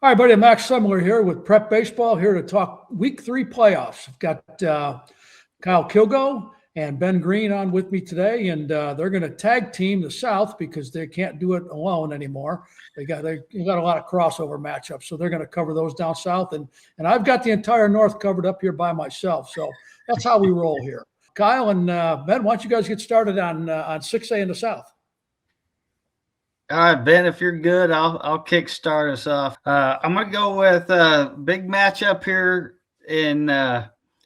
Hi, buddy. Max Semler here with Prep Baseball, here to talk Week 3 playoffs. I've got Kyle Kilgo and Ben Green on with me today, and they're going to tag team the South because they can't do it alone anymore. They got a lot of crossover matchups, so they're going to cover those down south, and I've got the entire North covered up here by myself. So that's how we roll here. Kyle and Ben, why don't you guys get started on 6A in the South? All right, Ben, if you're good, I'll kick start us off. I'm going to go with a big matchup here in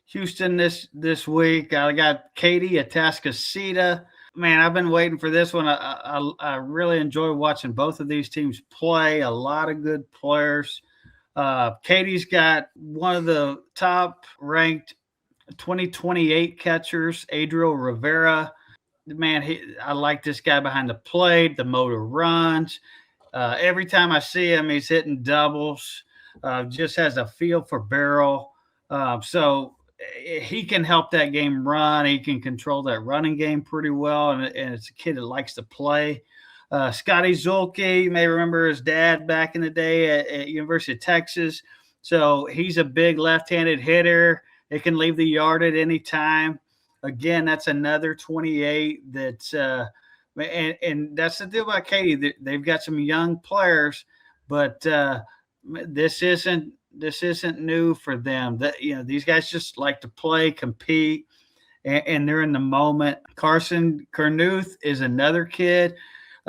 Houston this week. I got Katy at Atascocita. Man, I've been waiting for this one. I really enjoy watching both of these teams play. A lot of good players. Katy's got one of the top-ranked 2028 catchers, Adriel Rivera. Man, I like this guy behind the plate, the motor runs. Every time I see him, he's hitting doubles, just has a feel for barrel. So he can help that game run. He can control that running game pretty well, and it's a kid that likes to play. Scotty Zulke, you may remember his dad back in the day at University of Texas. So he's a big left-handed hitter. It can leave the yard at any time. Again, that's another 28 that's and that's the deal about Katy. They've got some young players, but this isn't new for them. These guys just like to play, compete, and they're in the moment. Carson Carnuth is another kid.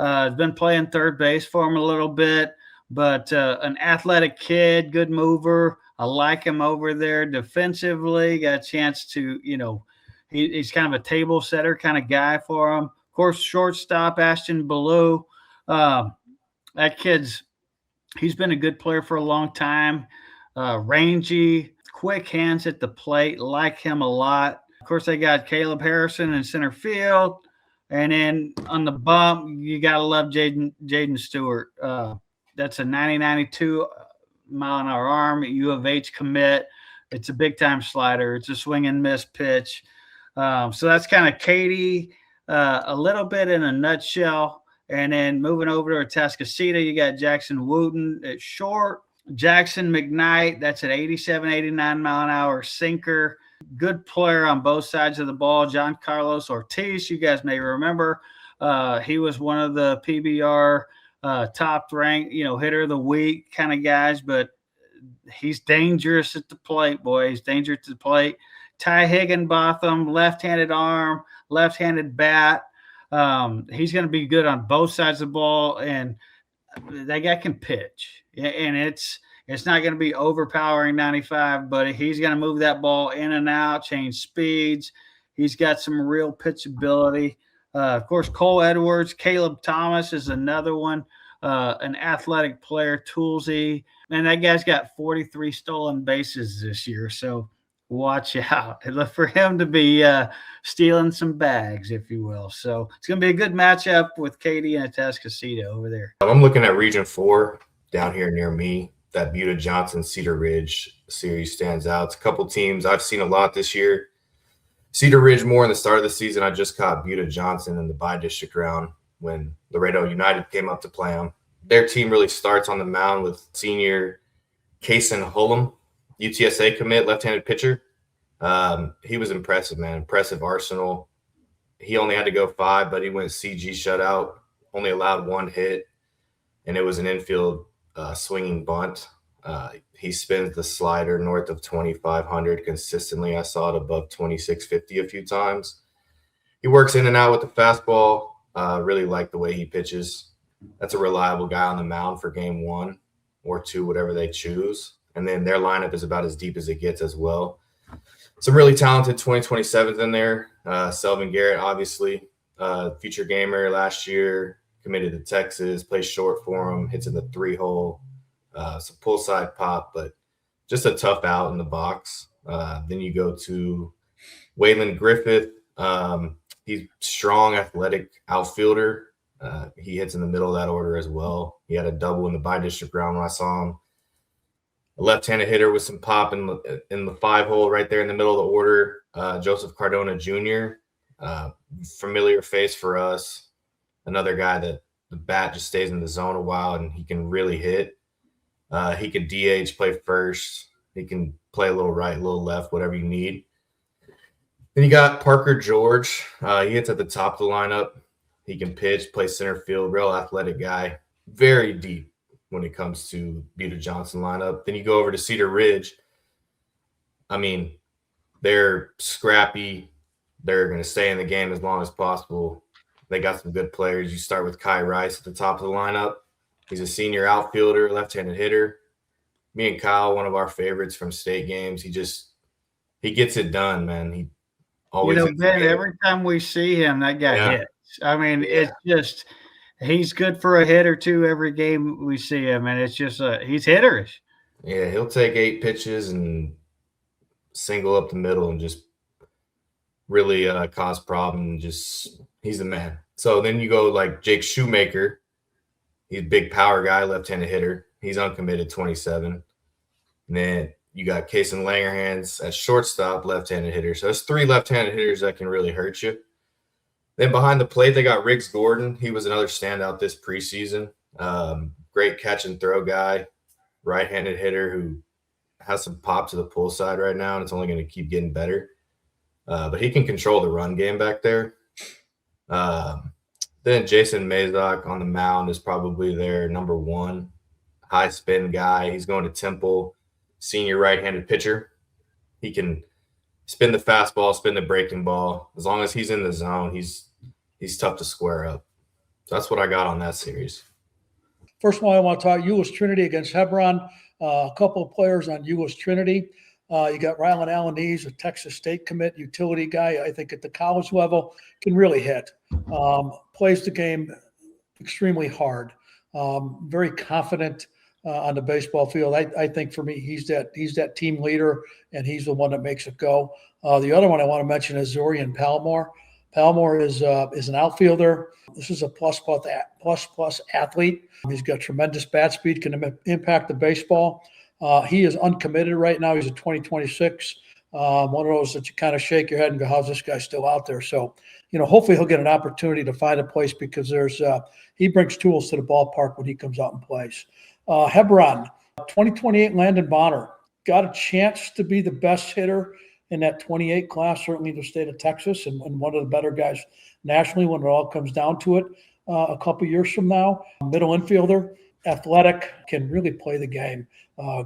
Has been playing third base for him a little bit, but an athletic kid, good mover. I like him over there defensively. Got a chance to, he's kind of a table setter kind of guy for him. Of course, shortstop Ashton Ballou. That he's been a good player for a long time. Rangy, quick hands at the plate. Like him a lot. Of course, they got Caleb Harrison in center field. And then on the bump, you got to love Jaden Stewart. That's a 90-92 mile-an-hour arm, U of H commit. It's a big-time slider. It's a swing and miss pitch. So that's kind of Katy a little bit in a nutshell. And then moving over to Atascocita, you got Jackson Wooten at short. Jackson McKnight, that's an 87, 89 mile-an-hour sinker. Good player on both sides of the ball. John Carlos Ortiz, you guys may remember. He was one of the PBR top-ranked, hitter of the week kind of guys, but he's dangerous at the plate, boy. He's dangerous at the plate. Ty Higginbotham, left-handed arm, left-handed bat. He's going to be good on both sides of the ball, and that guy can pitch. And it's not going to be overpowering 95, but he's going to move that ball in and out, change speeds. He's got some real pitchability. Of course, Cole Edwards, Caleb Thomas is another one, an athletic player, toolsy. And that guy's got 43 stolen bases this year, so watch out. Look for him to be stealing some bags, if you will. So it's going to be a good matchup with Katy and Atascocita over there. I'm looking at Region 4 down here near me. That Buda-Johnson-Cedar Ridge series stands out. It's a couple teams I've seen a lot this year. Cedar Ridge more in the start of the season. I just caught Buda-Johnson in the bi-district round when Laredo United came up to play them. Their team really starts on the mound with senior Kason Hullum, UTSA commit, left-handed pitcher. He was impressive, man. Impressive arsenal. He only had to go 5, but he went CG shutout, only allowed 1 hit, and it was an infield swinging bunt. He spins the slider north of 2,500 consistently. I saw it above 2,650 a few times. He works in and out with the fastball. Really like the way he pitches. That's a reliable guy on the mound for game 1 or 2, whatever they choose. And then their lineup is about as deep as it gets as well. Some really talented 2027s in there. Selvin Garrett, obviously, future gamer last year, committed to Texas, plays short for him, hits in the 3-hole. Some pull side pop, but just a tough out in the box. Then you go to Waylon Griffith. He's strong, athletic outfielder. He hits in the middle of that order as well. He had a double in the bi-district round when I saw him. A left-handed hitter with some pop in the 5-hole right there in the middle of the order. Joseph Cardona Jr., familiar face for us. Another guy that the bat just stays in the zone a while and he can really hit. He can DH, play first. He can play a little right, a little left, whatever you need. Then you got Parker George. He hits at the top of the lineup. He can pitch, play center field, real athletic guy. Very deep when it comes to Buda Johnson lineup. Then you go over to Cedar Ridge. I mean, they're scrappy. They're going to stay in the game as long as possible. They got some good players. You start with Kai Rice at the top of the lineup. He's a senior outfielder, left-handed hitter. Me and Kyle, one of our favorites from state games. He gets it done, man. He always. Ben, every time we see him, that guy hits. I mean, it's just he's good for a hit or two every game we see him, and it's just he's hitterish. Yeah, he'll take 8 pitches and single up the middle and just really cause problems. He's the man. So then you go like Jake Shoemaker. He's a big power guy, left-handed hitter. He's uncommitted, 27. And then you got Kason Langerhans at shortstop, left-handed hitter. So that's 3 left-handed hitters that can really hurt you. Then behind the plate, they got Riggs Gordon. He was another standout this preseason. Great catch and throw guy, right-handed hitter who has some pop to the pull side right now, and it's only going to keep getting better. But he can control the run game back there. Then Jason Mazak on the mound is probably their number 1 high spin guy. He's going to Temple, senior right-handed pitcher. He can spin the fastball, spin the breaking ball. As long as he's in the zone, he's tough to square up. So that's what I got on that series. First of all, I want to talk Euless Trinity against Hebron. A couple of players on Euless Trinity. You got Rylan Alaniz, a Texas State commit, utility guy. I think at the college level can really hit. Plays the game extremely hard. Very confident on the baseball field. I think for me, he's that team leader, and he's the one that makes it go. The other one I want to mention is Zorian Palmore. Palmore is an outfielder. This is a plus athlete. He's got tremendous bat speed, can impact the baseball. He is uncommitted right now. He's a 2026. One of those that you kind of shake your head and go, how's this guy still out there? So, hopefully he'll get an opportunity to find a place because he brings tools to the ballpark when he comes out and plays. Hebron, 2028 Landon Bonner, got a chance to be the best hitter in that 28 class, certainly in the state of Texas, and one of the better guys nationally when it all comes down to it a couple years from now. Middle infielder, athletic, can really play the game.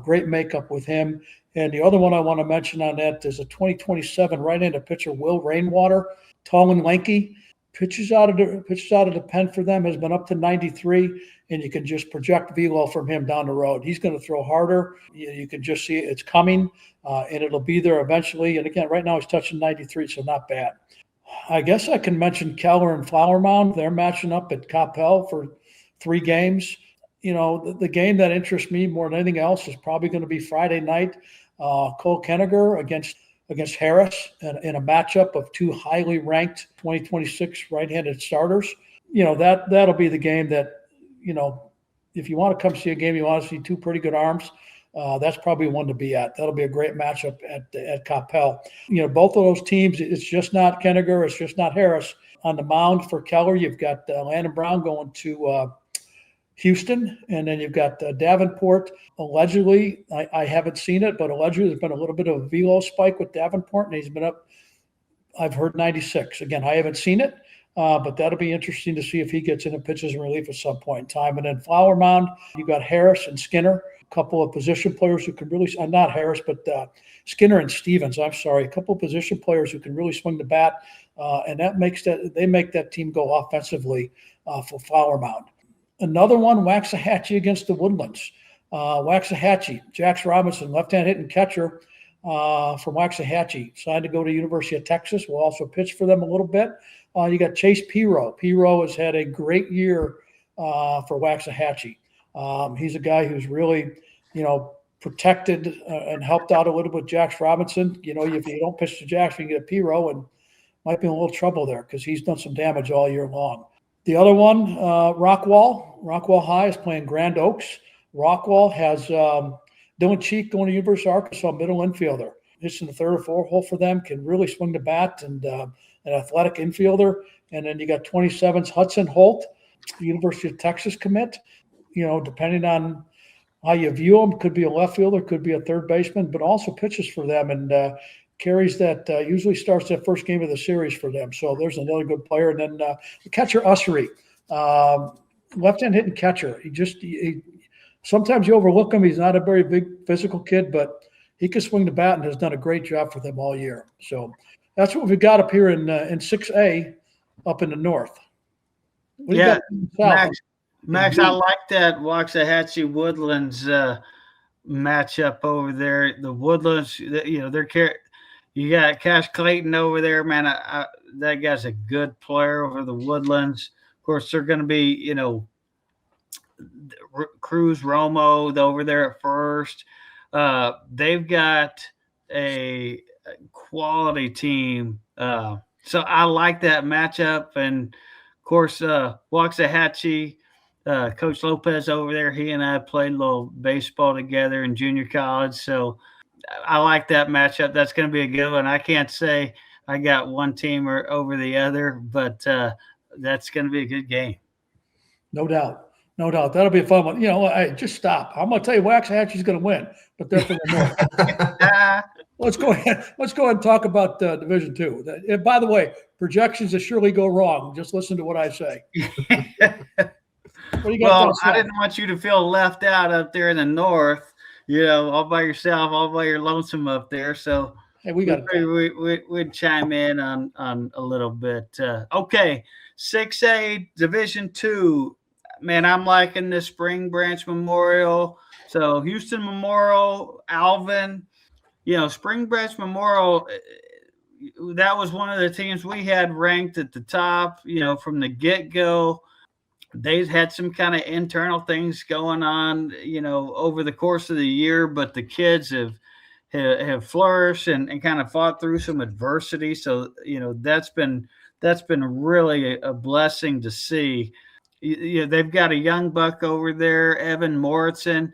Great makeup with him. And the other one I want to mention on that is a 2027 right-handed pitcher, Will Rainwater, tall and lanky, pitches out of the pen for them, has been up to 93, and you can just project velo from him down the road. He's going to throw harder. You can just see it's coming, and it'll be there eventually. And again, right now he's touching 93, so not bad. I guess I can mention Keller and Flower Mound. They're matching up at Coppell for 3 games. The game that interests me more than anything else is probably going to be Friday night. Cole Kennegar against Harris in a matchup of 2 highly ranked 2026 right-handed starters. That'll be the game that, if you want to come see a game, you want to see 2 pretty good arms. That's probably one to be at. That'll be a great matchup at Coppell. Both of those teams, it's just not Kennegar, it's just not Harris. On the mound for Keller, you've got Landon Brown going to Houston, and then you've got Davenport. Allegedly, I haven't seen it, but allegedly there's been a little bit of a velo spike with Davenport, and he's been up, I've heard 96. Again, I haven't seen it, but that'll be interesting to see if he gets in and pitches in relief at some point in time. And then Flower Mound, you've got Harris and Skinner, a couple of position players who can really, not Harris, but Skinner and Stevens, a couple of position players who can really swing the bat, and they make that team go offensively for Flower Mound. Another one, Waxahachie against the Woodlands. Waxahachie, Jax Robinson, left-hand hitting catcher from Waxahachie, signed to go to University of Texas. Will also pitch for them a little bit. You got Chase Pero. Pero has had a great year for Waxahachie. He's a guy who's really, protected and helped out a little bit with Jax Robinson. If you don't pitch to Jax, you can get Pero, and might be in a little trouble there because he's done some damage all year long. The other one, Rockwall High is playing Grand Oaks. Rockwall has Dylan Cheek going to University of Arkansas, middle infielder. Hits in the 3rd or 4th hole for them, can really swing the bat, and an athletic infielder. And then you got 27's Hudson Holt, University of Texas commit. Depending on how you view him. Could be a left fielder, could be a third baseman, but also pitches for them and carries that. Usually starts that first game of the series for them. So there's another good player. And then the catcher Ussery, left-hand hitting catcher. He sometimes you overlook him. He's not a very big physical kid, but he can swing the bat and has done a great job for them all year. So that's what we've got up here in 6A up in the north. Yeah, Max, I like that Waxahachie Woodlands matchup over there. The Woodlands, you got Cash Clayton over there, man. That guy's a good player over the Woodlands. Of course, they're going to be, Cruz Romo over there at first. They've got a quality team. So I like that matchup. And, of course, Waxahachie, Coach Lopez over there, he and I played a little baseball together in junior college. So I like that matchup. That's going to be a good one. I can't say I got one team over the other, but that's going to be a good game. No doubt. No doubt. That'll be a fun one. Just stop. I'm going to tell you Waxahachie's going to win, but they're from the north. Let's go ahead and talk about Division II. By the way, projections that surely go wrong. Just listen to what I say. What do you got? Well, I didn't want you to feel left out up there in the north, all by yourself, all by your lonesome up there. So hey, we'd chime in on a little bit. Okay, 6A Division II. Man, I'm liking this Spring Branch Memorial. So Houston Memorial, Alvin. Spring Branch Memorial, that was one of the teams we had ranked at the top, from the get-go. They've had some kind of internal things going on, over the course of the year, but the kids have flourished and kind of fought through some adversity. So, that's been really a blessing to see. They've got a young buck over there, Evan Morrison.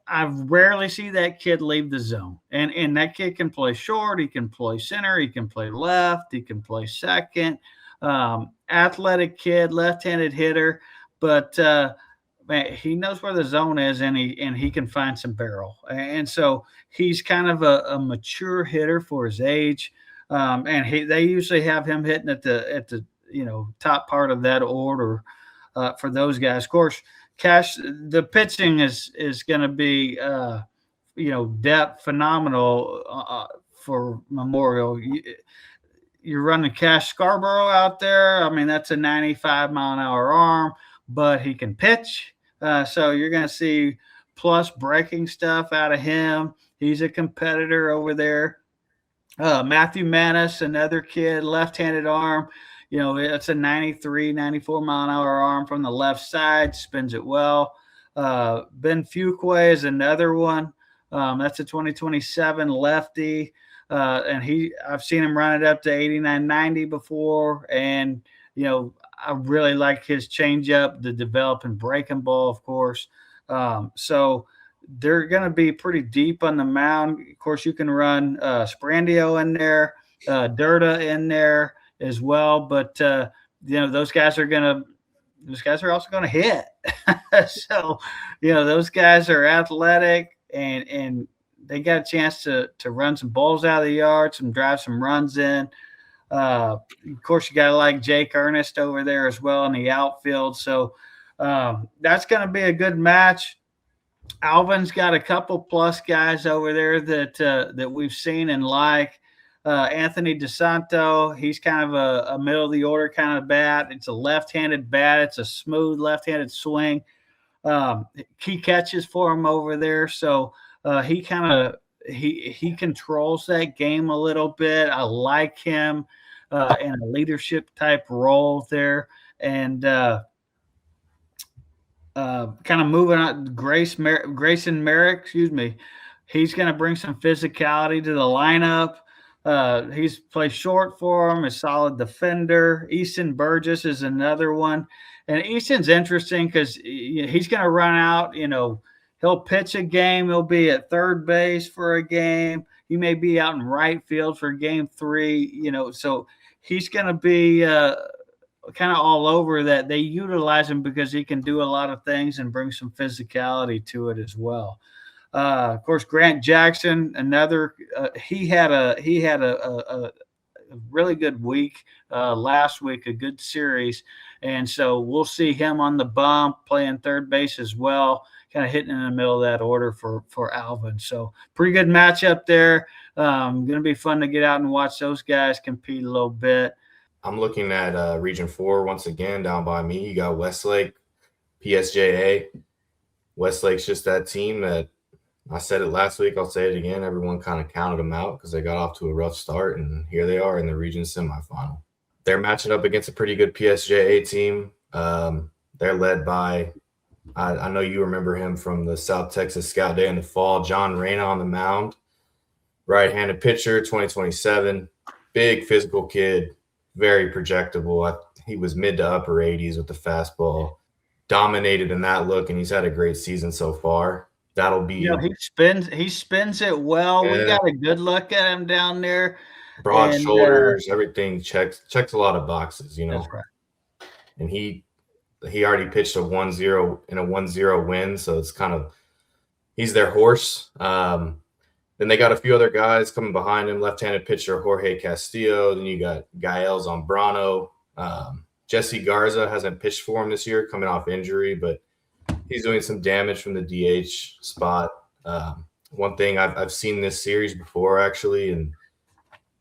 I rarely see that kid leave the zone. And that kid can play short, he can play center, he can play left, he can play second. Athletic kid, left-handed hitter, but man, he knows where the zone is and he can find some barrel. And so he's kind of a mature hitter for his age. And they usually have him hitting at the top part of that order for those guys. Of course, Cash, the pitching is going to be, depth phenomenal for Memorial. You're running Cash Scarborough out there. I mean, that's a 95-mile-an-hour arm, but he can pitch. So you're going to see plus breaking stuff out of him. He's a competitor over there. Matthew Manis, another kid, left-handed arm. It's a 93, 94-mile-an-hour arm from the left side, spins it well. Ben Fuqua is another one. That's a 2027 lefty. And I've seen him run it up to 89, 90 before. And, I really like his changeup, the developing breaking ball, of course. So they're going to be pretty deep on the mound. Of course, you can run Sprandio in there, Dirta in there as well. But, those guys are also going to hit. So, those guys are athletic and they got a chance to run some balls out of the yard, drive some runs in. Of course, you got to like Jake Ernest over there as well in the outfield. So that's going to be a good match. Alvin's got a couple plus guys over there that we've seen and like. Anthony DeSanto, he's kind of a middle of the order kind of bat. It's a left-handed bat. It's a smooth left-handed swing. Key catches for him over there. So he controls that game a little bit. I like him in a leadership type role there. And kind of moving on, Grayson Merrick, he's going to bring some physicality to the lineup. He's plays short for him, a solid defender. Easton Burgess is another one. And Easton's interesting because he's going to run out, he'll pitch a game. He'll be at third base for a game. He may be out in right field for game 3, so he's going to be kind of all over that they utilize him because he can do a lot of things and bring some physicality to it as well. Of course, Grant Jackson, another he had a really good week last week, a good series, and so we'll see him on the bump playing third base as well, kind of hitting in the middle of that order for Alvin. So pretty good matchup there. Going to be fun to get out and watch those guys compete a little bit. I'm looking at Region 4 once again down by me. You got Westlake, PSJA. Westlake's just that team that I said it last week. I'll say it again. Everyone kind of counted them out because they got off to a rough start, and here they are in the region semifinal. They're matching up against a pretty good PSJA team. They're led by, I know you remember him from the South Texas Scout Day in the fall, John Reyna on the mound. Right-handed pitcher, 2027. Big physical kid, very projectable. He was mid to upper 80s with the fastball. Dominated in that look, and he's had a great season so far. That'll be he spins it well. Yeah. We got a good look at him down there. Broad shoulders, everything checks a lot of boxes, That's right. And he already pitched a 1-0 in a 1-0 win, so it's kind of he's their horse. Then they got a few other guys coming behind him, left-handed pitcher Jorge Castillo. Then you got Gael Zambrano. Jesse Garza hasn't pitched for him this year, coming off injury, but he's doing some damage from the DH spot. One thing I've seen this series before, actually, and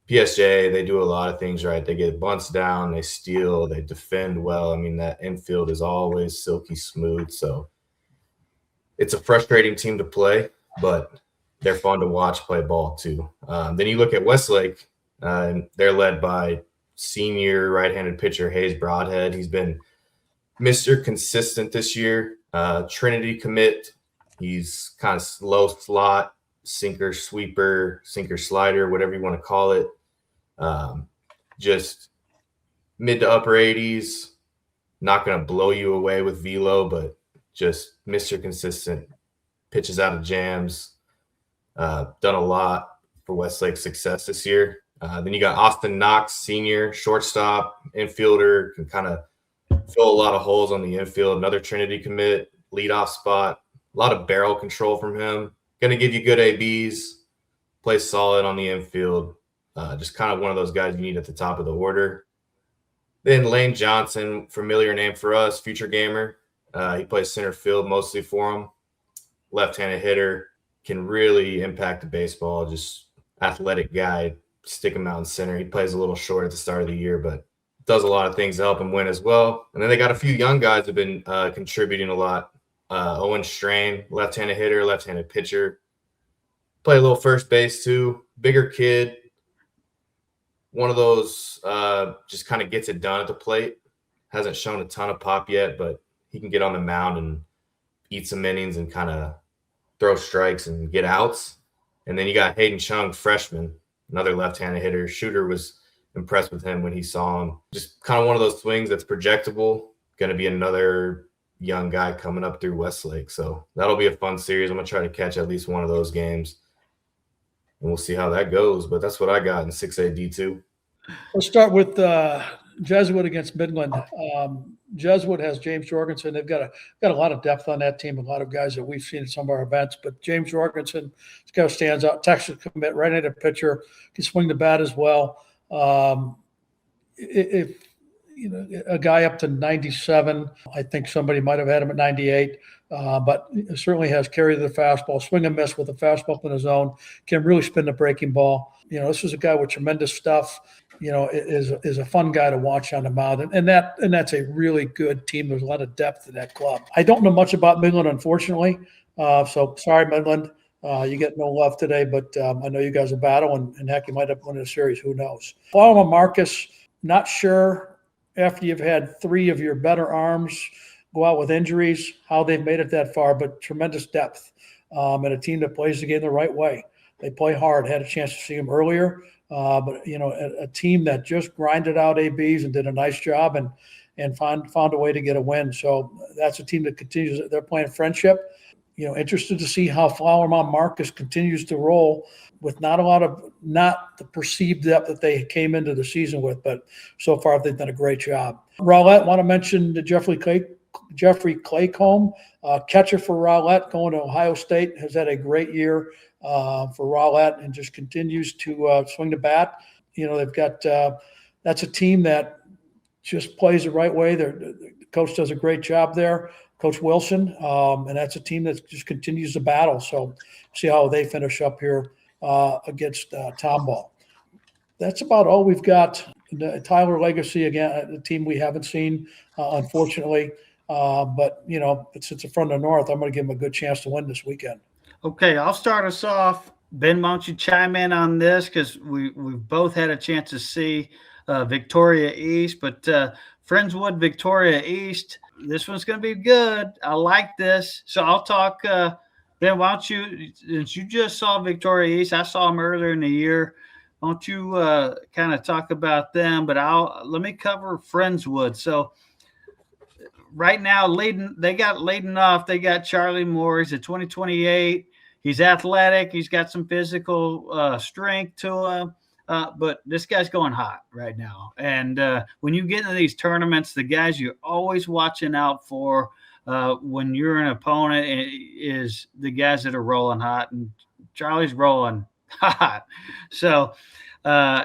PSJ, they do a lot of things right. They get bunts down, they steal, they defend well. I mean, that infield is always silky smooth. So it's a frustrating team to play, but they're fun to watch play ball too. Then you look at Westlake, and they're led by senior right-handed pitcher Hayes Broadhead. He's been Mr. Consistent this year. Trinity commit. He's kind of slow slot, sinker sweeper, sinker slider, whatever you want to call it. Just mid to upper 80s. Not going to blow you away with velo, but just Mr. Consistent. Pitches out of jams. Done a lot for Westlake's success this year. Then you got Austin Knox, senior, shortstop, infielder, can kind of fill a lot of holes on the infield. Another Trinity commit, leadoff spot. A lot of barrel control from him. Going to give you good ABs. Plays solid on the infield. Just kind of one of those guys you need at the top of the order. Then Lane Johnson, familiar name for us, future gamer. He plays center field mostly for him. Left-handed hitter. Can really impact the baseball. Just athletic guy. Stick him out in center. He plays a little short at the start of the year, but does a lot of things to help him win as well. And then they got a few young guys that have been contributing a lot. Owen Strain, left-handed hitter, left-handed pitcher. Play a little first base too. Bigger kid. One of those just kind of gets it done at the plate. Hasn't shown a ton of pop yet, but he can get on the mound and eat some innings and kind of throw strikes and get outs. And then you got Hayden Chung, freshman, another left-handed hitter. Shooter was impressed with him when he saw him. Just kind of one of those swings that's projectable. Going to be another young guy coming up through Westlake. So that'll be a fun series. I'm going to try to catch at least one of those games. And we'll see how that goes. But that's what I got in 6A D2. Let's start with Jesuit against Midland. Jesuit has James Jorgensen. They've got a lot of depth on that team, a lot of guys that we've seen at some of our events. But James Jorgensen, this guy stands out. Texas commit, right-handed pitcher, can swing the bat as well. If you know a guy up to 97, I think somebody might have had him at 98. But certainly has carried the fastball, swing and miss with a fastball in his zone, can really spin the breaking ball. You know, this is a guy with tremendous stuff. You know, is a fun guy to watch on the mound, and that's a really good team. There's a lot of depth in that club. I don't know much about Midland, unfortunately. So sorry, Midland. You get no love today, but I know you guys will battle, and heck, you might have won the series. Who knows? Follow Marcus. Not sure after you've had three of your better arms go out with injuries, how they've made it that far, but tremendous depth and a team that plays the game the right way. They play hard. Had a chance to see them earlier, but you know, a team that just grinded out ABs and did a nice job and found a way to get a win. So that's a team that continues. They're playing friendship. interested to see how Flowermont Marcus continues to roll with not the perceived depth that they came into the season with, but so far they've done a great job. Rowlett, want to mention Jeffrey Claycomb, catcher for Rowlett, going to Ohio State, has had a great year for Rowlett and just continues to swing the bat. They've got that's a team that just plays the right way. The coach does a great job there, Coach Wilson, and that's a team that just continues to battle. So see how they finish up here against Tomball. That's about all we've got. Tyler Legacy, again, a team we haven't seen, unfortunately. But, since it's from the North, I'm going to give them a good chance to win this weekend. Okay, I'll start us off. Ben, why don't you chime in on this, because we've both had a chance to see Victoria East, but Friendswood, Victoria East, this one's going to be good. I like this. So I'll talk. Ben, why don't you, since you just saw Victoria East, I saw them earlier in the year, why don't you kind of talk about them? But let me cover Friendswood. So right now, they got leading off. They got Charlie Moore. He's a 2028. He's athletic. He's got some physical strength to him. But this guy's going hot right now. And when you get into these tournaments, the guys you're always watching out for when you're an opponent is the guys that are rolling hot. And Charlie's rolling hot. So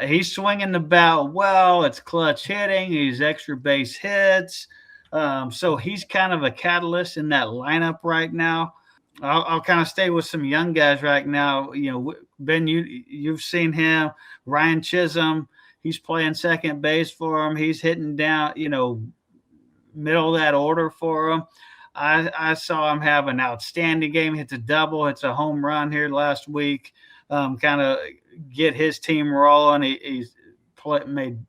he's swinging the bat well. It's clutch hitting. He's extra base hits. So he's kind of a catalyst in that lineup right now. I'll kind of stay with some young guys right now. Ben, you've seen him. Ryan Chisholm, he's playing second base for him. He's hitting down, middle of that order for him. I saw him have an outstanding game. Hits a double. Hits a home run here last week. Kind of get his team rolling. He's made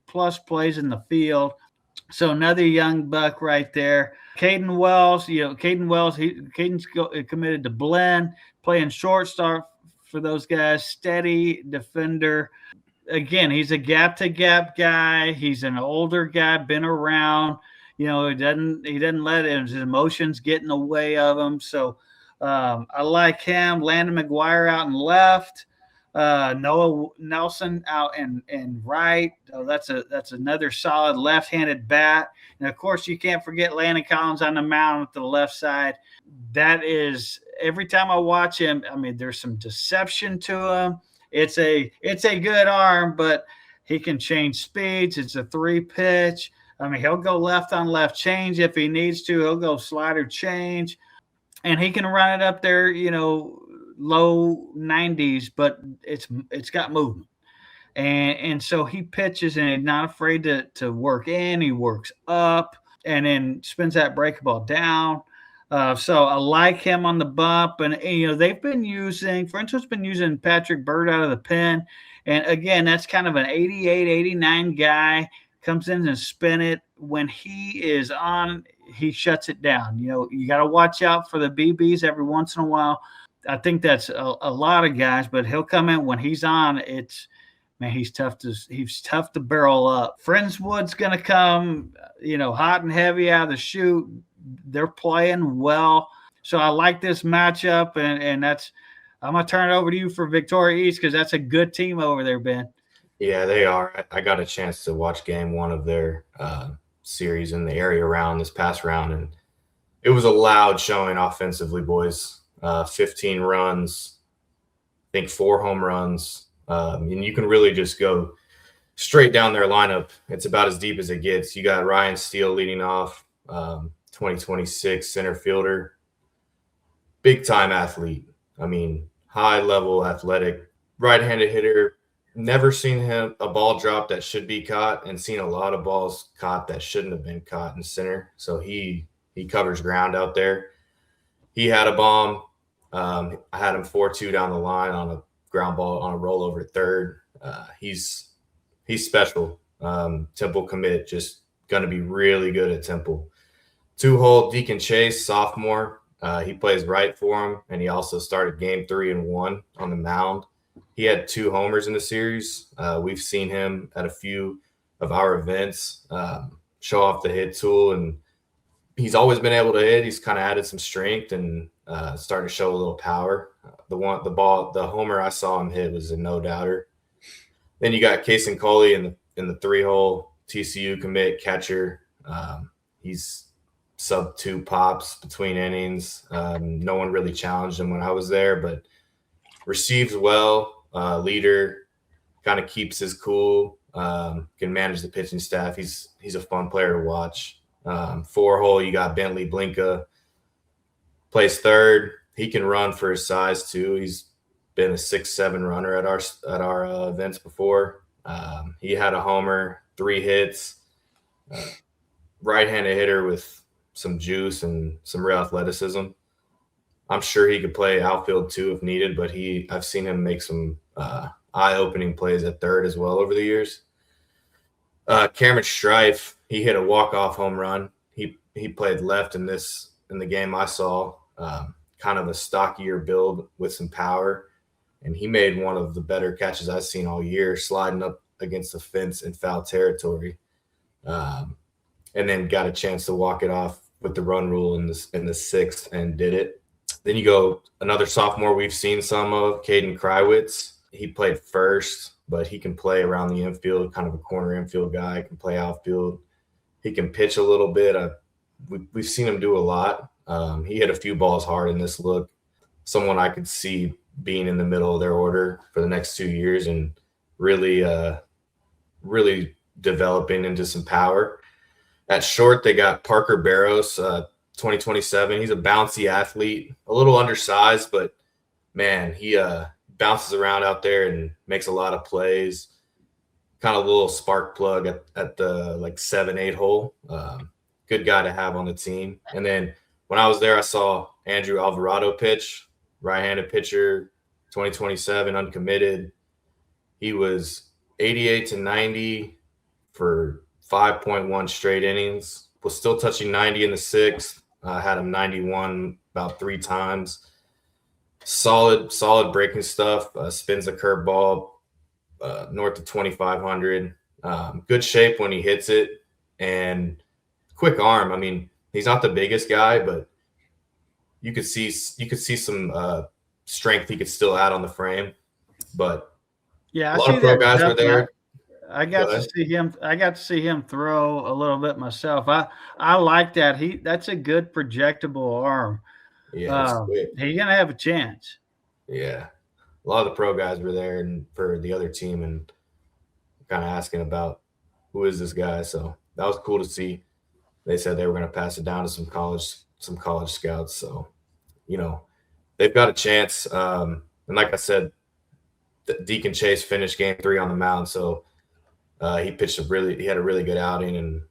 plus plays in the field. So another young buck right there. Caden Wells, Caden's committed to blend, playing shortstop for those guys, steady defender. Again, he's a gap-to-gap guy. He's an older guy, been around. He doesn't let his emotions get in the way of him. So I like him. Landon McGuire out and left. Noah Nelson out and right. Oh, that's another solid left-handed bat. And of course, you can't forget Landon Collins on the mound to the left side. That is, every time I watch him, I mean, there's some deception to him. It's a good arm, but he can change speeds. It's a 3-pitch. I mean, he'll go left on left change if he needs to. He'll go slider change, and he can run it up there, low 90s, but it's got movement. And so he pitches and he's not afraid to work in. He works up and then spins that breaking ball down. So I like him on the bump. And Friendswood's been using Patrick Bird out of the pen. And again, that's kind of an 88, 89 guy. Comes in and spin it. When he is on, he shuts it down. You got to watch out for the BBs every once in a while. I think that's a lot of guys, but he'll come in when he's on. He's tough to barrel up. Friendswood's going to come, hot and heavy out of the chute. They're playing well. So I like this matchup, and I'm going to turn it over to you for Victoria East because that's a good team over there, Ben. Yeah, they are. I got a chance to watch game one of their series in the area round this past round, and it was a loud showing offensively, boys. 15 runs, I think 4 home runs. And you can really just go straight down their lineup. It's about as deep as it gets. You got Ryan Steele leading off, 2026 center fielder, big-time athlete. I mean, high-level athletic, right-handed hitter. Never seen a ball drop that should be caught, and seen a lot of balls caught that shouldn't have been caught in center. So he covers ground out there. He had a bomb. I had him 4-2 down the line on a ground ball on a rollover at third. He's special. Temple commit, just going to be really good at Temple. 2-hole Deacon Chase, sophomore. He plays right for him, and he also started game 3 and 1 on the mound. He had 2 homers in the series. We've seen him at a few of our events show off the hit tool and he's always been able to hit. He's kind of added some strength and starting to show a little power. The homer I saw him hit was a no doubter. Then you got Case and Coley in the 3-hole TCU commit catcher. He's sub 2 pops between innings. No one really challenged him when I was there, but receives well. Leader, kind of keeps his cool. Can manage the pitching staff. He's a fun player to watch. 4-hole, you got Bentley Blinka, plays third. He can run for his size too. He's been a 6-7 runner at our events before. He had a homer, 3 hits. Right-handed hitter with some juice and some real athleticism. I'm sure he could play outfield too if needed, but I've seen him make some eye-opening plays at third as well over the years. Cameron Strife, he hit a walk-off home run. He played left in the game I saw, kind of a stockier build with some power, and he made one of the better catches I've seen all year, sliding up against the fence in foul territory, and then got a chance to walk it off with the run rule in the 6th and did it. Then you go another sophomore we've seen some of, Caden Krywitz. He played first, but he can play around the infield, kind of a corner infield guy, can play outfield. He can pitch a little bit. We've seen him do a lot. He hit a few balls hard in this look. Someone I could see being in the middle of their order for the next 2 years and really developing into some power. At short, they got Parker Barros, 2027. He's a bouncy athlete, a little undersized, but man, he bounces around out there and makes a lot of plays. Kind of a little spark plug at the 7-8 hole. Good guy to have on the team. And then when I was there, I saw Andrew Alvarado pitch, right-handed pitcher, 2027, uncommitted. He was 88-90 for 5.1 straight innings. Was still touching 90 in the 6th. Had him 91 about 3 times. Solid breaking stuff. Spins the curveball north of 2,500. Good shape when he hits it, and quick arm. I mean, he's not the biggest guy, but you could see some strength he could still add on the frame. But yeah, a lot of pro guys were there. I got to see him throw a little bit myself. I like that. That's a good projectable arm. Yeah, he's gonna have a chance. Yeah, a lot of the pro guys were there and for the other team and kind of asking about who is this guy. So that was cool to see. They said they were going to pass it down to some college scouts. So, they've got a chance. And like I said, Deacon Chase finished game 3 on the mound. So he had a really good outing, and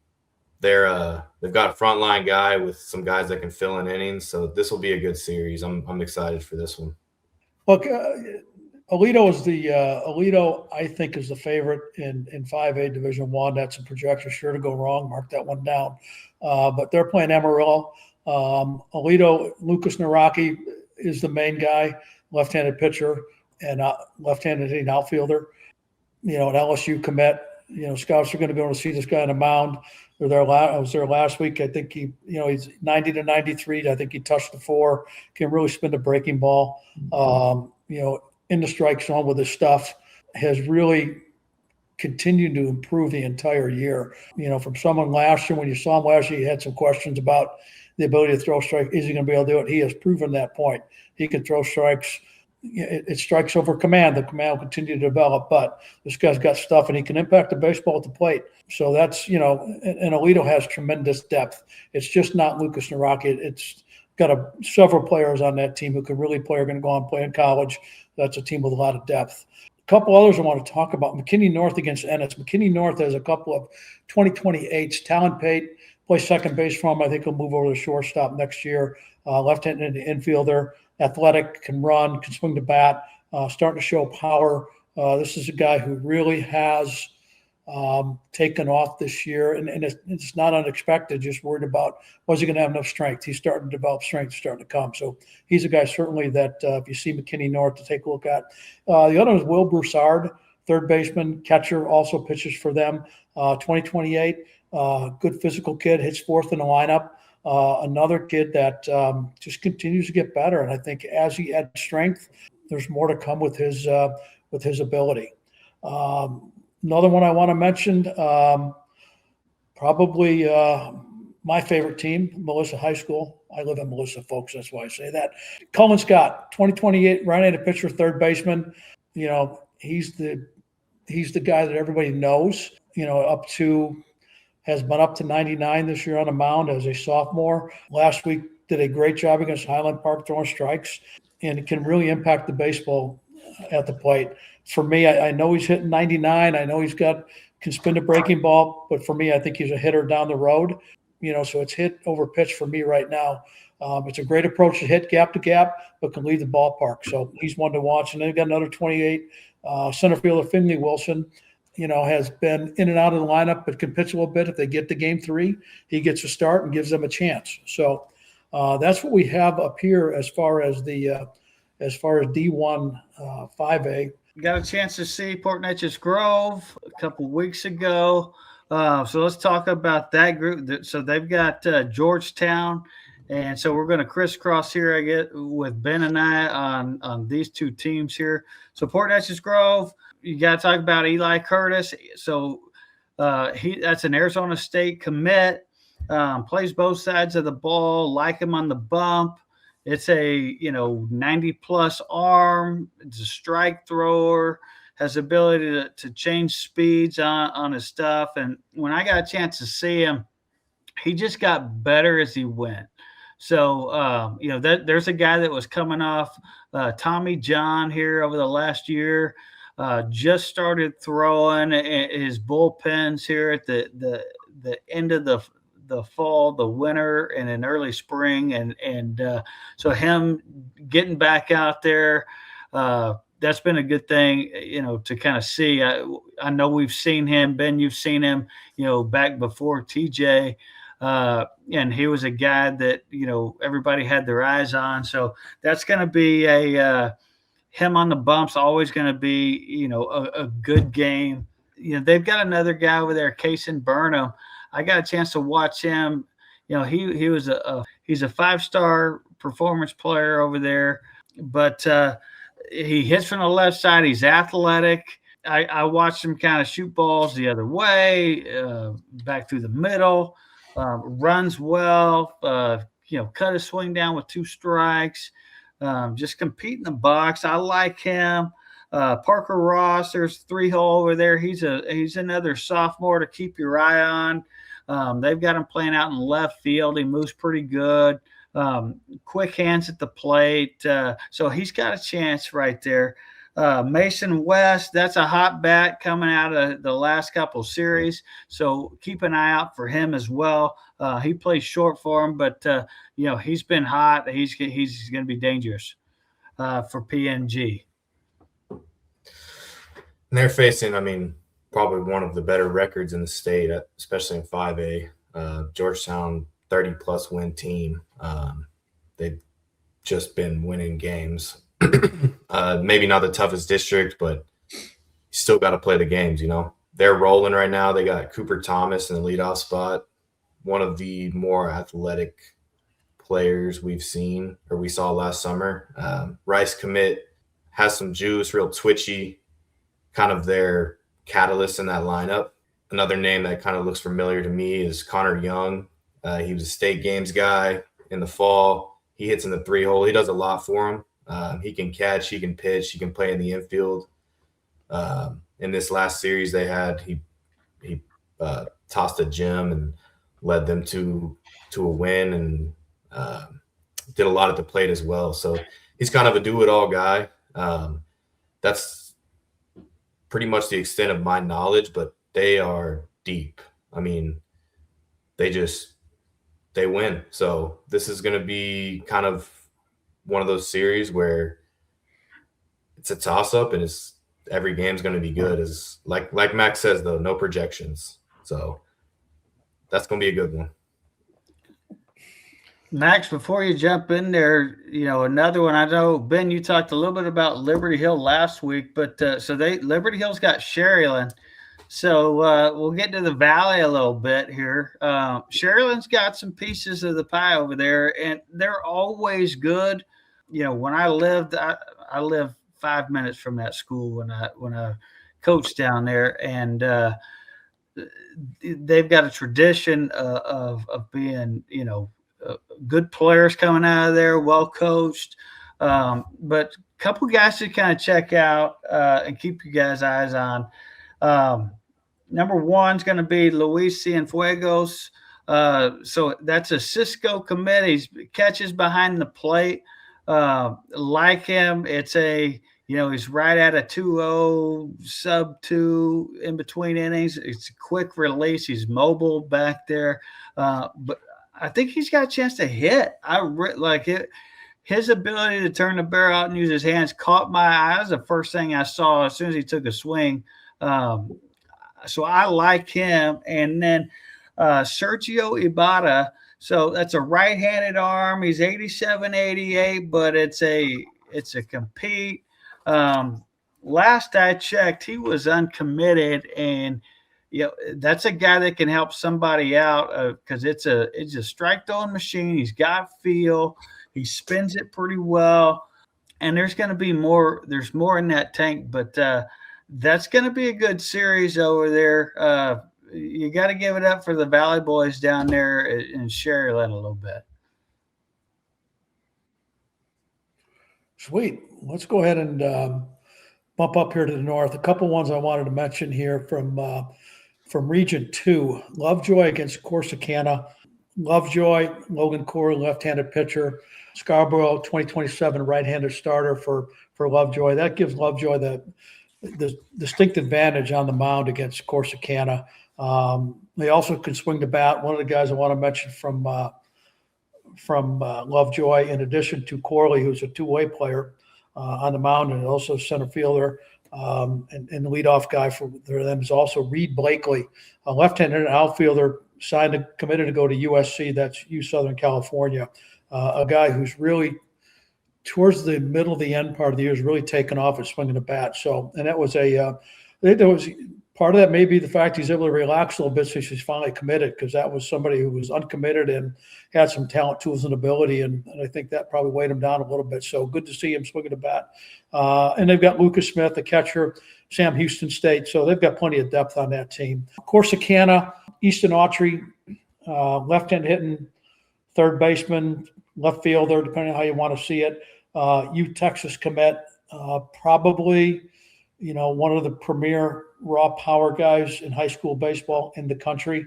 they've got a frontline guy with some guys that can fill in innings. So this will be a good series. I'm excited for this one. Look, Alito, I think, is the favorite in 5A Division I. That's a projection sure to go wrong. Mark that one down. But they're playing Amarillo. Alito, Lucas Naraki is the main guy, left-handed pitcher and left-handed hitting outfielder. An LSU commit. Scouts are going to go to see this guy on the mound. I was there last week. I think he's 90-93. I think he touched the 4. Can really spin the breaking ball. In the strike zone with his stuff. Has really continued to improve the entire year. From someone last year, when you saw him last year, you had some questions about the ability to throw strike. Is he going to be able to do it? He has proven that point. He can throw strikes. It strikes over command. The command will continue to develop, but this guy's got stuff and he can impact the baseball at the plate. So that's, and Alito has tremendous depth. It's just not Lucas Naraki. It's got several players on that team who can really play, are going to go on and play in college. That's a team with a lot of depth. A couple others I want to talk about. McKinney North against Ennis. McKinney North has a couple of 2028s. Talon Pate plays second base for him. I think he'll move over to shortstop next year. Left-handed infielder, athletic, can run, can swing the bat, starting to show power. This is a guy who really has taken off this year, and it's not unexpected. Just worried about, was he going to have enough strength? He's starting to develop strength, starting to come. So he's a guy certainly that if you see McKinney North to take a look at. The other is Will Broussard, third baseman, catcher, also pitches for them. 2028, good physical kid, hits 4th in the lineup. another kid that just continues to get better. And I think as he adds strength, there's more to come with his ability. Another one I want to mention, probably my favorite team, Melissa High School. I live in Melissa, folks. That's why I say that. Cullen Scott, 2028, right-handed pitcher, third baseman. He's the guy that everybody knows. Has been up to 99 this year on the mound as a sophomore. Last week did a great job against Highland Park throwing strikes, and it can really impact the baseball at the plate. For me, I know he's hitting 99. I know can spin the breaking ball, but for me, I think he's a hitter down the road. So it's hit over pitch for me right now. It's a great approach to hit gap to gap, but can leave the ballpark. So he's one to watch. And then got another 28 center fielder, Finley Wilson. Has been in and out of the lineup, but can pitch a little bit. If they get to game 3, he gets a start and gives them a chance. So that's what we have up here as far as D1 5A. Got a chance to see Port Neches Grove a couple weeks ago. So let's talk about that group. So they've got Georgetown. And so we're going to crisscross here, I get, with Ben and I on these two teams here. So Port Neches Grove, you got to talk about Eli Curtis. So that's an Arizona State commit, plays both sides of the ball, like him on the bump. It's a 90-plus arm. It's a strike thrower, has ability to change speeds on his stuff. And when I got a chance to see him, he just got better as he went. So, there's a guy that was coming off Tommy John here over the last year, just started throwing his bullpens here at the end of the fall, the winter, and in early spring. And so him getting back out there, that's been a good thing, to kind of see. I know we've seen him, Ben, you've seen him, back before TJ. And he was a guy that, everybody had their eyes on. So that's going to be him on the bumps, always going to be, a good game. They've got another guy over there, Kason Burnham. I got a chance to watch him. He was he's a 5-star performance player over there, but he hits from the left side. He's athletic. I watched him kind of shoot balls the other way, back through the middle. Runs well, cut his swing down with 2 strikes, just compete in the box. I like him. Parker Ross, there's 3-hole over there. He's another sophomore to keep your eye on. They've got him playing out in left field. He moves pretty good. Quick hands at the plate. So he's got a chance right there. Mason West, that's a hot bat coming out of the last couple series. So keep an eye out for him as well. He plays short for him, but he's been hot. He's going to be dangerous for PNG. And they're facing, probably one of the better records in the state, especially in 5A. Georgetown, 30-plus win team. They've just been winning games. Maybe not the toughest district, but you still got to play the games, They're rolling right now. They got Cooper Thomas in the leadoff spot, one of the more athletic players we saw last summer. Rice commit, has some juice, real twitchy, kind of their catalyst in that lineup. Another name that kind of looks familiar to me is Connor Young. He was a state games guy in the fall. He hits in the 3-hole. He does a lot for him. He can catch, he can pitch, he can play in the infield. In this last series they had, he tossed a gem and led them to a win, and did a lot at the plate as well. So he's kind of a do-it-all guy. That's pretty much the extent of my knowledge, but they are deep. They win. So this is going to be kind of one of those series where it's a toss-up, and every game's going to be good. As like Max says, though, no projections. So that's going to be a good one. Max, before you jump in there, another one. I know, Ben, you talked a little bit about Liberty Hill last week, but Liberty Hill's got Sherrilyn. So we'll get to the Valley a little bit here. Sherilyn's got some pieces of the pie over there, and they're always good. When I lived 5 minutes from that school when I coached down there, and they've got a tradition of being, good players coming out of there, well coached. But a couple guys to kind of check out and keep you guys' eyes on. Number one is going to be Luis Cienfuegos. So that's a Cisco commit. He catches behind the plate. Like him, it's he's right at a 2-0, sub 2 in between innings. It's a quick release. He's mobile back there. But I think he's got a chance to hit. Like it. His ability to turn the barrel out and use his hands caught my eye. That was the first thing I saw as soon as he took a swing. So I like him. And then Sergio Ibarra. So that's a right-handed arm. He's 87, 88, but it's a compete. Last I checked, he was uncommitted, and that's a guy that can help somebody out because it's a strike throwing machine. He's got feel. He spins it pretty well, and there's going to be more. There's more in that tank, but that's going to be a good series over there. You got to give it up for the Valley boys down there in Sherilyn a little bit. Sweet. Let's go ahead and bump up here to the north. A couple ones I wanted to mention here from Region 2. Lovejoy against Corsicana. Lovejoy, Logan Corey, left-handed pitcher. Scarborough, 2027 right-handed starter for Lovejoy. That gives Lovejoy the distinct advantage on the mound against Corsicana. They also can swing the bat. One of the guys I want to mention from Lovejoy, in addition to Corley, who's a two-way player on the mound and also center fielder, and the leadoff guy for them is also Reed Blakely, a left-handed outfielder, committed to go to USC. That's U Southern California. A guy who's really towards the middle of the end part of the year is really taken off at swinging the bat. So, and that was part of that may be the fact he's able to relax a little bit since he's finally committed, because that was somebody who was uncommitted and had some talent, tools, and ability, and I think that probably weighed him down a little bit. So good to see him swinging the bat. And they've got Lucas Smith, the catcher, Sam Houston State, so they've got plenty of depth on that team. Corsicana, Easton Autry, left-hand hitting, third baseman, left fielder, depending on how you want to see it. Texas commit, probably one of the premier raw power guys in high school baseball in the country.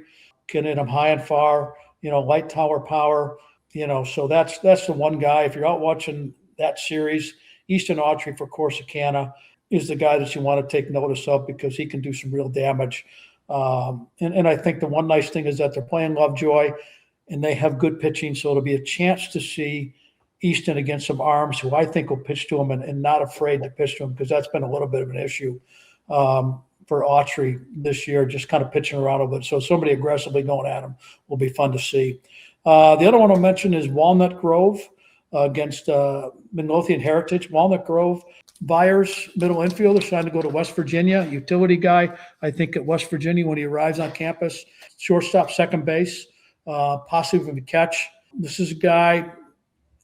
Can hit him high and far, light tower power, so that's the one guy. If you're out watching that series, Easton Autry for Corsicana is the guy that you want to take notice of because he can do some real damage. And I think the one nice thing is that they're playing Lovejoy and they have good pitching. So it'll be a chance to see Easton against some arms who I think will pitch to him and not afraid to pitch to him, because that's been a little bit of an issue for Autry this year, just kind of pitching around a bit. So somebody aggressively going at him will be fun to see. The other one I'll mention is Walnut Grove against Midlothian Heritage. Walnut Grove, Byers, middle infielder, trying to go to West Virginia, utility guy, I think, at West Virginia when he arrives on campus. Shortstop, second base, possibly with a catch. This is a guy,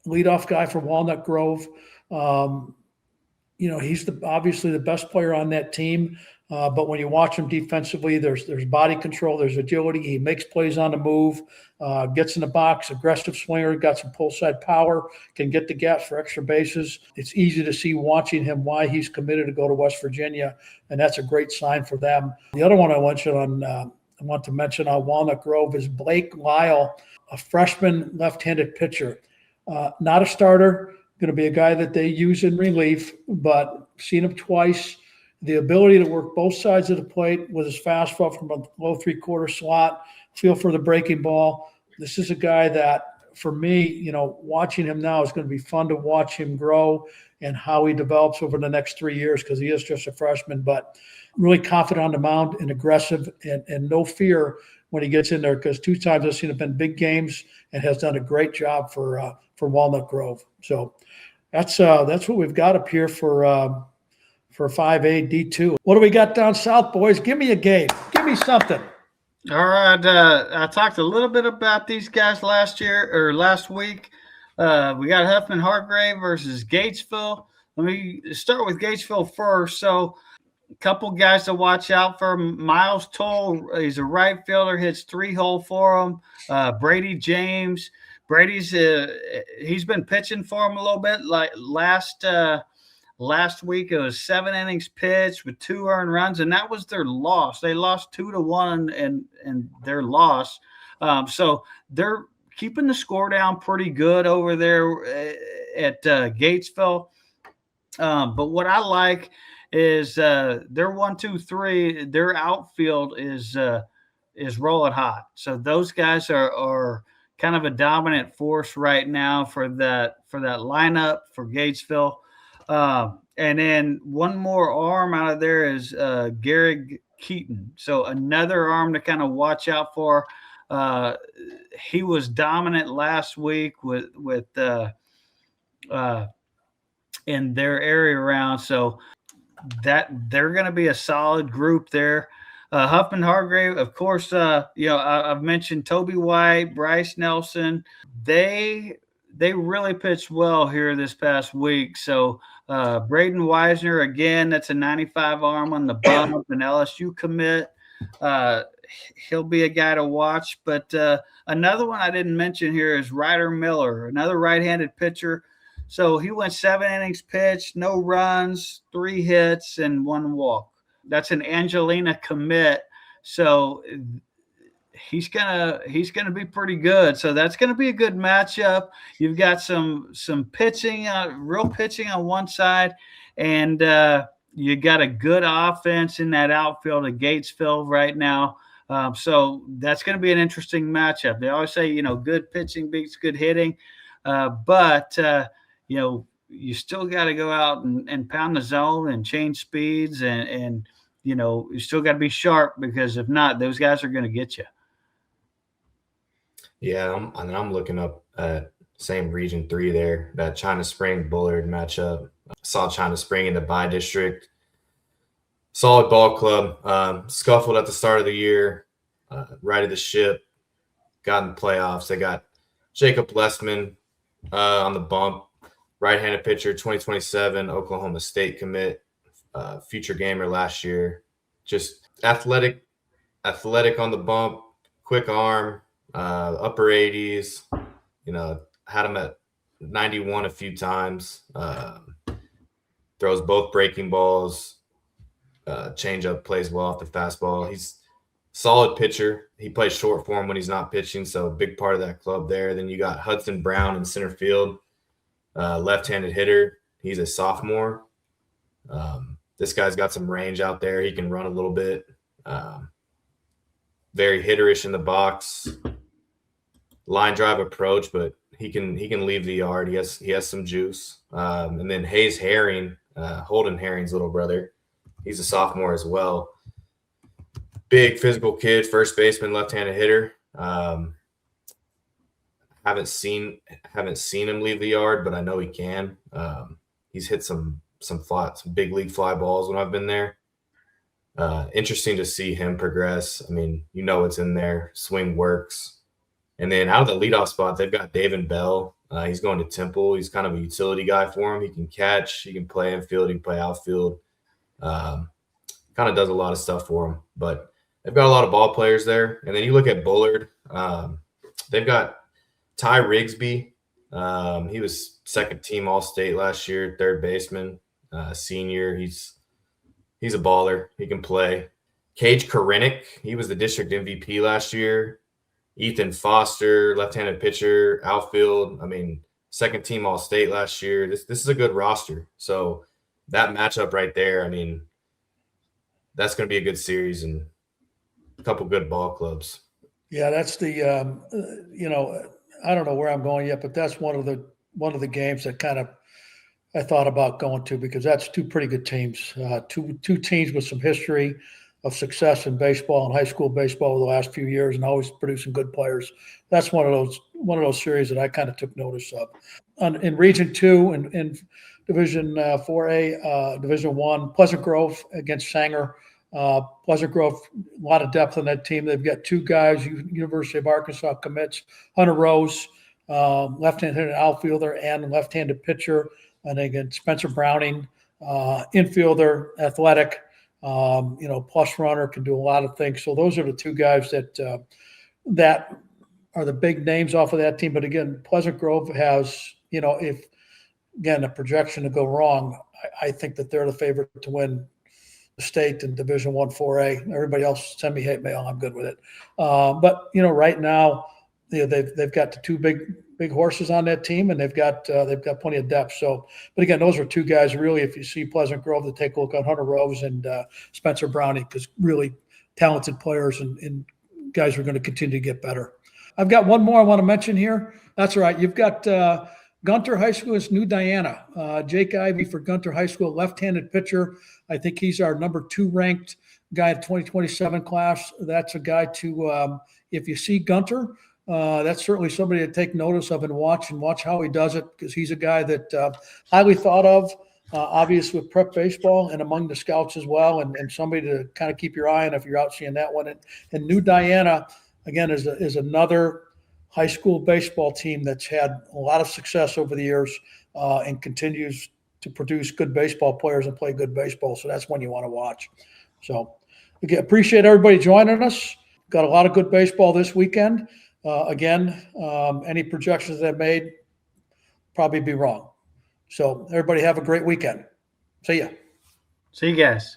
leadoff guy for Walnut Grove. He's obviously the best player on that team. But when you watch him defensively, there's body control, there's agility. He makes plays on the move, gets in the box, aggressive swinger, got some pull side power, can get the gaps for extra bases. It's easy to see watching him why he's committed to go to West Virginia, and that's a great sign for them. The other one I want to mention on Walnut Grove is Blake Lyle, a freshman left-handed pitcher. Not a starter, going to be a guy that they use in relief, but seen him twice. The ability to work both sides of the plate with his fastball from a low three-quarter slot, feel for the breaking ball. This is a guy that, for me, watching him now is going to be fun to watch him grow and how he develops over the next 3 years, because he is just a freshman, but really confident on the mound and aggressive and no fear when he gets in there, because 2 times I've seen him in big games and has done a great job for Walnut Grove. So that's what we've got up here for for 5A D2. What do we got down south, boys? Give me a game. Give me something. All right. I talked a little bit about these guys last week. We got Huffman Hargrave versus Gatesville. Let me start with Gatesville first. So, a couple guys to watch out for. Miles Toll, he's a right fielder, hits 3-hole for him. Brady James. Brady's he's been pitching for him a little bit. Like last week, it was 7 innings pitched with 2 earned runs, and that was their loss. They lost 2-1 in their loss. So they're keeping the score down pretty good over there at Gatesville. But what I like is their 1-2-3, their outfield is rolling hot. So those guys are kind of a dominant force right now for that lineup for Gatesville. And then one more arm out of there is Gary Keaton. So another arm to kind of watch out for. He was dominant last week with in their area round. So that they're going to be a solid group there. Huffman Hargrave, of course, I've mentioned Toby White, Bryce Nelson. They really pitched well here this past week. So Braden Wisner, again, that's a 95 arm on the bump, an LSU commit. He'll be a guy to watch. But another one I didn't mention here is Ryder Miller, another right-handed pitcher. So he went 7 innings pitched, no runs, 3 hits, and 1 walk. That's an Angelina commit. So he's gonna be pretty good. So that's gonna be a good matchup. You've got some pitching, real pitching on one side, and you got a good offense in that outfield at Gatesville right now. So that's going to be an interesting matchup. They always say, good pitching beats good hitting, but you still got to go out and pound the zone and change speeds, and you still got to be sharp, because if not, those guys are going to get you. Yeah, I'm looking up at same Region 3 there, that China Spring Bullard matchup. Saw China Spring in the Bi District. Solid ball club. Scuffled at the start of the year. Righted the ship. Got in the playoffs. They got Jacob Lessman on the bump. Right-handed pitcher, 2027, Oklahoma State commit. Future gamer last year. Just athletic on the bump. Quick arm. Upper 80s. Had him at 91 a few times. Throws both breaking balls. Changeup, plays well off the fastball. He's a solid pitcher. He plays short for him when he's not pitching, so a big part of that club there. Then you got Hudson Brown in center field, left-handed hitter. He's a sophomore. This guy's got some range out there. He can run a little bit. Very hitterish in the box. Line drive approach, but he can leave the yard. He has some juice. And then Hayes Herring, Holden Herring's little brother. He's a sophomore as well. Big physical kid, first baseman, left-handed hitter. Haven't seen him leave the yard, but I know he can. He's hit some big league fly balls when I've been there. Interesting to see him progress. I mean, it's in there. Swing works. And then out of the leadoff spot, they've got David Bell. He's going to Temple. He's kind of a utility guy for him. He can catch. He can play infield. He can play outfield. Kind of does a lot of stuff for him. But they've got a lot of ball players there. And then you look at Bullard. They've got Ty Rigsby. He was second team All-State last year, third baseman, senior. He's a baller. He can play. Cage Korinek, he was the district MVP last year. Ethan Foster, left-handed pitcher, outfield. I mean, second team All-State last year. This is a good roster. So that matchup right there, I mean, that's going to be a good series and a couple good ball clubs. Yeah, that's the I don't know where I'm going yet, but that's one of the games that kind of I thought about going to, because that's two pretty good teams, two teams with some history. of success in baseball and high school baseball over the last few years, and always producing good players. That's one of those series that I kind of took notice of. In Region 2 and in Division 4A, Division 1, Pleasant Grove against Sanger. Pleasant Grove, a lot of depth on that team. They've got two guys, University of Arkansas commits, Hunter Rose, left-handed outfielder and left-handed pitcher, and again Spencer Browning, infielder, athletic, plus runner, can do a lot of things. So those are the two guys that are the big names off of that team. But again, Pleasant Grove has, if again a projection to go wrong, I think that they're the favorite to win the state and Division 1 4A. Everybody else send me hate mail. I'm good with it. But right now, they've got the two big horses on that team, and they've got plenty of depth. So, but again, those are two guys really. If you see Pleasant Grove, to take a look at Hunter Rose and Spencer Browning, because really talented players and guys are going to continue to get better. I've got one more I want to mention here. That's all right. You've got Gunter High School is New Diana. Jake Ivy for Gunter High School, left-handed pitcher. I think he's our number 2 ranked guy in 2027 class. That's a guy to, if you see Gunter, that's certainly somebody to take notice of and watch how he does it, because he's a guy that highly thought of, obviously with prep baseball and among the scouts as well, and somebody to kind of keep your eye on if you're out seeing that one. And New Diana, again, is another high school baseball team that's had a lot of success over the years and continues to produce good baseball players and play good baseball. So that's one you want to watch. So again, appreciate everybody joining us. Got a lot of good baseball this weekend. Any projections that I've made probably be wrong. So everybody have a great weekend. See ya. See you guys.